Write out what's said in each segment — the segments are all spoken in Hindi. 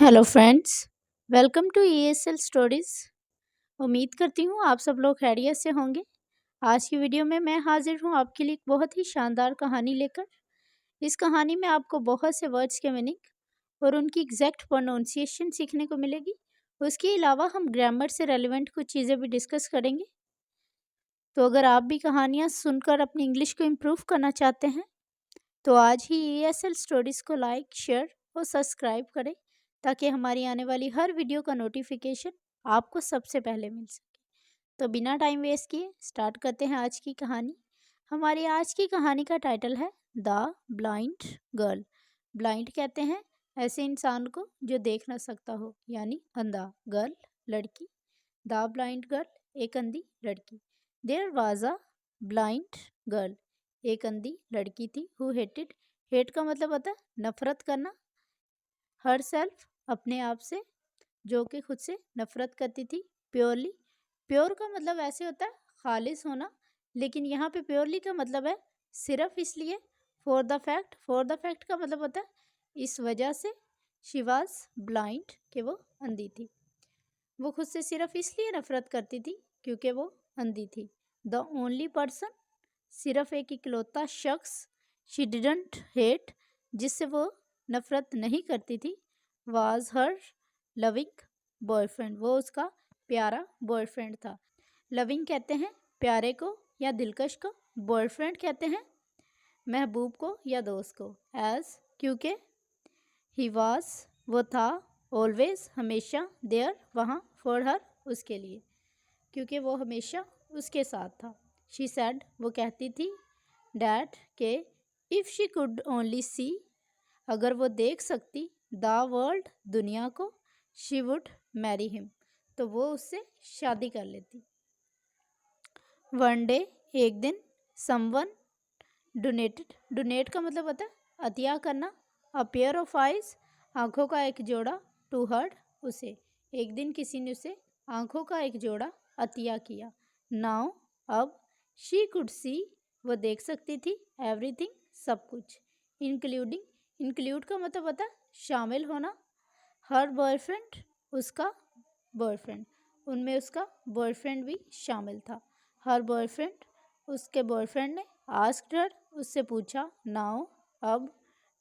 Hello friends, welcome to ESL stories. उम्मीद करती हूँ आप सब लोग खैरियत से होंगे। आज की वीडियो में मैं हाजिर हूँ आपके लिए एक बहुत ही शानदार कहानी लेकर। इस कहानी में आपको बहुत से वर्ड्स के मीनिंग और उनकी एग्जैक्ट प्रोनाउंसिएशन सीखने को मिलेगी। उसके अलावा हम ग्रामर से रेलिवेंट कुछ चीज़ें भी डिस्कस करेंगे। तो अगर आप भी कहानियाँ सुनकर अपनी इंग्लिश को इम्प्रूव करना चाहते हैं तो आज ही ESL स्टोरीज को लाइक, शेयर और सब्सक्राइब करें ताकि हमारी आने वाली हर वीडियो का नोटिफिकेशन आपको सबसे पहले मिल सके। तो बिना टाइम वेस्ट किए स्टार्ट करते हैं आज की कहानी। हमारी आज की कहानी का टाइटल है द ब्लाइंड गर्ल। ब्लाइंड कहते हैं ऐसे इंसान को जो देख ना सकता हो, यानी अंधा। गर्ल लड़की। द ब्लाइंड गर्ल एक अंधी लड़की। There was a blind girl एक अंधी लड़की थी। हु हेटेड, हेट का मतलब होता है नफरत करना। हर सेल्फ अपने आप से, जो कि खुद से नफरत करती थी। प्योरली, प्योर का मतलब ऐसे होता है खालिस होना, लेकिन यहाँ पे प्योरली का मतलब है सिर्फ इसलिए। फॉर द फैक्ट का मतलब होता है इस वजह से। शी वॉज ब्लाइंड कि वो अंधी थी। वो खुद से सिर्फ इसलिए नफरत करती थी क्योंकि वो अंधी थी। द ओनली पर्सन, सिर्फ एक इकलौता शख्स, शी डिडंट हेट, जिससे वो नफरत नहीं करती थी, वाज हर लविंग बॉयफ्रेंड, वो उसका प्यारा बॉयफ्रेंड था। लविंग कहते हैं प्यारे को या दिलकश को, बॉयफ्रेंड कहते हैं महबूब को या दोस्त को। एज, क्योंकि, ही वाज, वो था, ऑलवेज हमेशा, देयर वहाँ, फॉर हर उसके लिए, क्योंकि वो हमेशा उसके साथ था। शी सैड, वो कहती थी, डैट के, इफ़ शी कुड ओनली सी, अगर वो देख सकती, द वर्ल्ड दुनिया को, शी वुड मैरी हिम, तो वो उससे शादी कर लेती। वन डे, एक दिन, समवन डोनेटेड, डोनेट का मतलब होता है अतिया करना। अ पेयर ऑफ आइज, आंखों का एक जोड़ा। टू हर्ड, उसे, एक दिन किसी ने उसे आंखों का एक जोड़ा अतिया किया। नाउ, अब, शी कुड सी, वो देख सकती थी, एवरीथिंग, सब कुछ। इंक्लूडिंग, इंक्लूड का मतलब होता है शामिल होना। हर बॉयफ्रेंड, उसका बॉयफ्रेंड, उनमें उसका बॉयफ्रेंड भी शामिल था। हर बॉयफ्रेंड, उसके बॉयफ्रेंड ने आस्क्ड हर, उससे पूछा, नाउ, अब,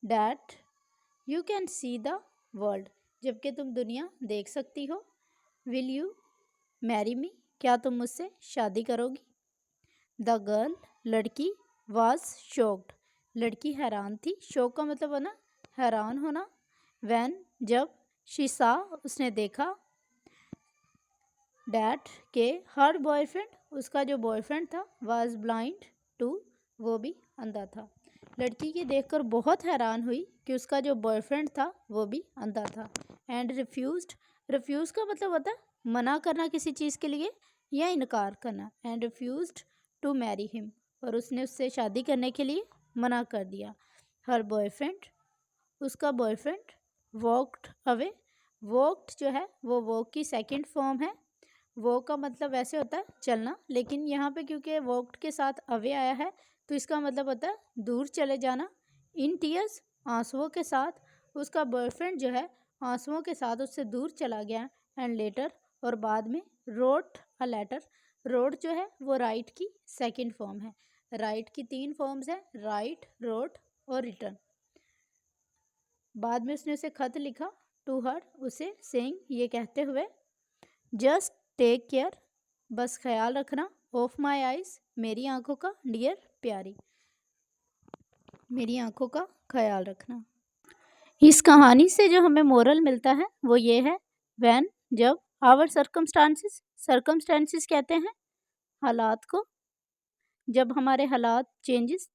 that you can see the world, जबकि तुम दुनिया देख सकती हो। विल यू मैरी मी, क्या तुम मुझसे शादी करोगी। द गर्ल, लड़की, वाज शॉक्ड, लड़की हैरान थी। शॉक का मतलब है ना हैरान होना। वैन, जब, शी सा, उसने देखा, डैट के, हर बॉयफ्रेंड, उसका जो बॉयफ्रेंड था, वाज ब्लाइंड टू, वो भी अंधा था। लड़की की देखकर बहुत हैरान हुई कि उसका जो बॉयफ्रेंड था वो भी अंधा था। एंड रिफ्यूज्ड, रिफ्यूज़ का मतलब होता है मना करना किसी चीज़ के लिए या इनकार करना। And refused to marry him, और उसने उससे शादी करने के लिए मना कर दिया। हर बॉयफ्रेंड, उसका बॉयफ्रेंड, वॉकड अवे, वॉकड जो है वो वॉक की सेकंड फॉर्म है। वॉक का मतलब वैसे होता है चलना, लेकिन यहाँ पे क्योंकि वॉकड के साथ अवे आया है तो इसका मतलब होता है दूर चले जाना। इन टीयर्स, आंसुओं के साथ, उसका बॉयफ्रेंड जो है आंसुओं के साथ उससे दूर चला गया। एंड लेटर, और बाद में, रोट अ लेटर, रोड जो है वो राइट की सेकंड फॉर्म है। राइट की तीन फॉर्म्स है, राइट, रोट और रिटर्न। बाद में उसने उसे खत लिखा, टू हर, उसे, सेइंग, ये कहते हुए, जस्ट टेक केयर, बस ख्याल रखना, ऑफ माई आइज, मेरी आंखों का, डियर, प्यारी, मेरी आंखों का ख्याल रखना। इस कहानी से जो हमें मोरल मिलता है वो ये है, व्हेन, जब, आवर सर्कमस्टांसिस, सर्कमस्टांसिस कहते हैं हालात को, जब हमारे हालात, चेंजेस,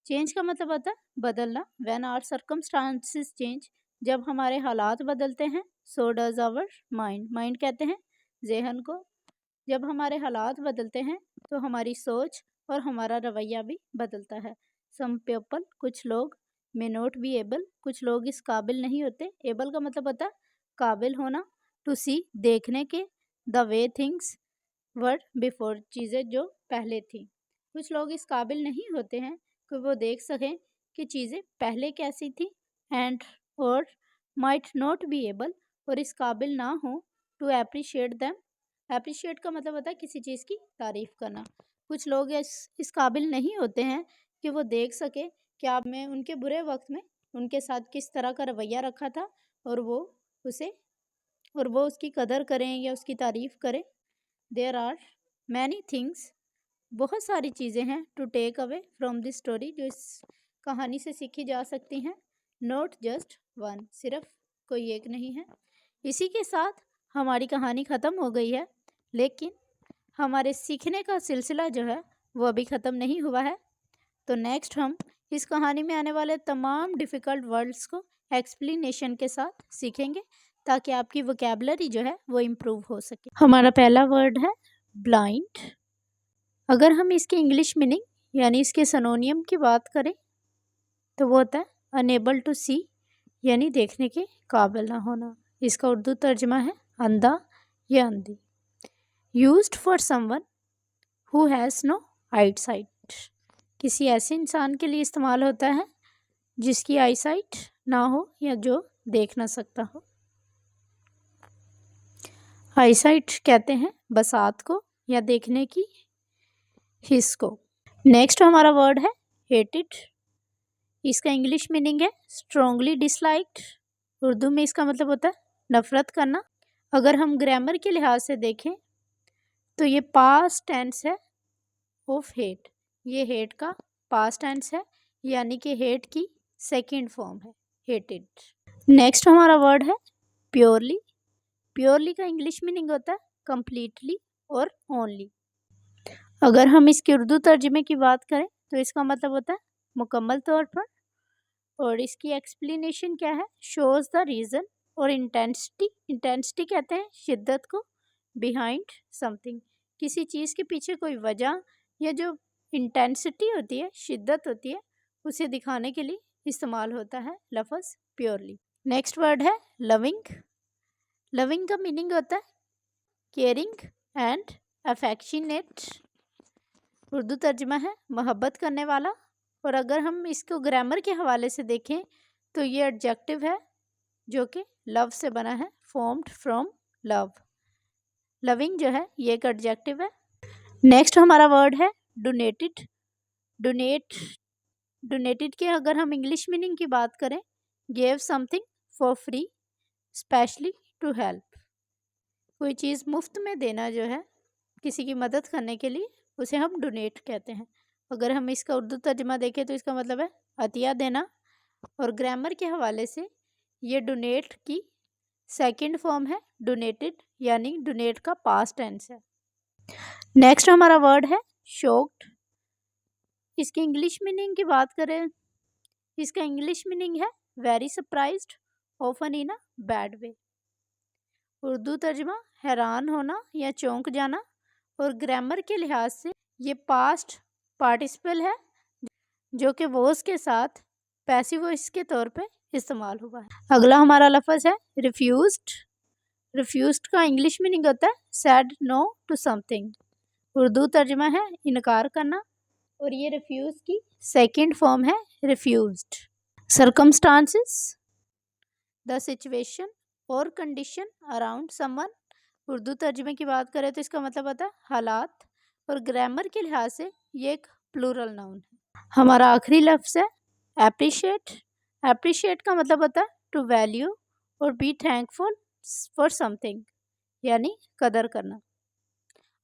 चेंज का मतलब होता है बदलना। व्हेन आवर सर्कमस्टांसिस चेंज, जब हमारे हालात बदलते हैं। So does our mind, mind कहते हैं जहन को। जब हमारे हालात बदलते हैं तो हमारी सोच और हमारा रवैया भी बदलता है। सम पीपल, कुछ लोग, मे नॉट बी एबल, कुछ लोग इस काबिल नहीं होते। एबल का मतलब होता है काबिल होना। टू सी, देखने के, the way things were before, चीज़ें जो पहले थी। कुछ लोग इस काबिल नहीं होते हैं कि वो देख सकें कि चीज़ें पहले कैसी थी। एंड, और, माइट नॉट बी एबल, और इस काबिल ना हो, टू अप्रिशिएट दैम। अप्रिशिएट का मतलब होता है किसी चीज़ की तारीफ करना। कुछ लोग इस काबिल नहीं होते हैं कि वो देख सके कि आपने उनके बुरे वक्त में उनके साथ किस तरह का रवैया रखा था, और वो उसकी कदर करें या उसकी तारीफ करें। देयर आर मैनी थिंग्स, बहुत सारी चीज़ें हैं, to take away from this story, जो इस कहानी से सीखी जा सकती हैं। नॉट जस्ट वन, सिर्फ कोई एक नहीं है। इसी के साथ हमारी कहानी ख़त्म हो गई है, लेकिन हमारे सीखने का सिलसिला जो है वो अभी ख़त्म नहीं हुआ है। तो नेक्स्ट हम इस कहानी में आने वाले तमाम डिफ़िकल्ट वर्ड्स को एक्सप्लेनेशन के साथ सीखेंगे, ताकि आपकी वोकैबुलरी जो है वो इम्प्रूव हो सके। हमारा पहला वर्ड है ब्लाइंड। अगर हम इसकी इंग्लिश मीनिंग यानी इसके सिनोनियम की बात करें तो वो होता है अनेबल टू सी, यानी देखने के काबिल ना होना। इसका उर्दू तर्जमा है अंधा या अंधी। Used for someone who has no eyesight, किसी ऐसे इंसान के लिए इस्तेमाल होता है जिसकी आई साइट ना हो या जो देख ना सकता हो। आई साइट कहते हैं बसात को या देखने की हिस्स को। नेक्स्ट हमारा वर्ड है हेटेड। इसका इंग्लिश मीनिंग है स्ट्रॉन्गली डिसलाइक्ड। उर्दू में इसका मतलब होता है नफरत करना। अगर हम ग्रामर के लिहाज से देखें तो ये पास्ट टेंस है ऑफ हेट। ये हेट का पास्ट टेंस है, यानी कि हेट की सेकंड फॉर्म है हेटेड। नेक्स्ट हमारा वर्ड है प्योरली। प्योरली का इंग्लिश मीनिंग होता है कंप्लीटली और ओनली। अगर हम इसके उर्दू तर्जुमे की बात करें तो इसका मतलब होता है मुकम्मल तौर पर, और इसकी एक्सप्लेनेशन क्या है, शोज द रीज़न और इंटेंसिटी। इंटेंसिटी कहते हैं शिद्दत को, बिहाइंड समथिंग, किसी चीज़ के पीछे कोई वजह या जो इंटेंसिटी होती है, शिद्दत होती है, उसे दिखाने के लिए इस्तेमाल होता है लफ्ज़ प्योरली। नेक्स्ट वर्ड है लविंग। लविंग का मीनिंग होता है केयरिंग एंड अफेक्शनेट। उर्दू तर्जुमा है मोहब्बत करने वाला। और अगर हम इसको ग्रामर के हवाले से देखें तो ये एडजेक्टिव है जो कि लव से बना है, फॉर्म्ड फ्रॉम लव। लविंग जो है ये एक एडजेक्टिव है। नेक्स्ट हमारा वर्ड है डोनेटेड। डोनेटेड के अगर हम इंग्लिश मीनिंग की बात करें, give something for free especially to help. कोई चीज़ मुफ्त में देना जो है किसी की मदद करने के लिए, उसे हम डोनेट कहते हैं। अगर हम इसका उर्दू तर्जुमा देखें तो इसका मतलब है अतिया देना। और ग्रामर के हवाले से ये डोनेट की सेकंड फॉर्म है डोनेटेड, यानी डोनेट का पास्ट टेंस है। नेक्स्ट हमारा वर्ड है शॉक्ड। इसकी इंग्लिश मीनिंग की बात करें, इसका इंग्लिश मीनिंग है very surprised, often in a bad way. Urdu तर्जुमा हैरान होना या चौंक जाना। और ग्रामर के लिहाज से ये पास्ट पार्टिसिपल है जो कि वॉज के साथ पैसिव वॉइस के तौर पे इस्तेमाल हुआ है। अगला हमारा लफ्ज़ है रिफ्यूज्ड। रिफ्यूज्ड का इंग्लिश मीनिंग होता है said no to something. Urdu तर्जुमा है इनकार करना, और ये रिफ्यूज की सेकंड फॉर्म है रिफ्यूज्ड। सर्कमस्टांसेस, द सिचुएशन और कंडीशन अराउंड समवन। उर्दू तर्जुमे की बात करें तो इसका मतलब होता है हालात, और ग्रामर के लिहाज से ये एक प्लूरल नाउन है। हमारा आखिरी लफ्ज़ है एप्रिशिएट। एप्रिशिएट का मतलब होता है टू वैल्यू और बी थैंकफुल फॉर समथिंग, यानी कदर करना।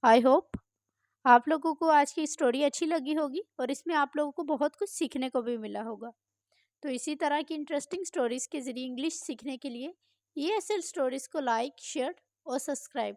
आई होप आप लोगों को आज की स्टोरी अच्छी लगी होगी और इसमें आप लोगों को बहुत कुछ सीखने को भी मिला होगा। तो इसी तरह की इंटरेस्टिंग स्टोरीज़ के ज़रिए इंग्लिश सीखने के लिए ESL स्टोरीज़ को लाइक, शेयर और सब्सक्राइब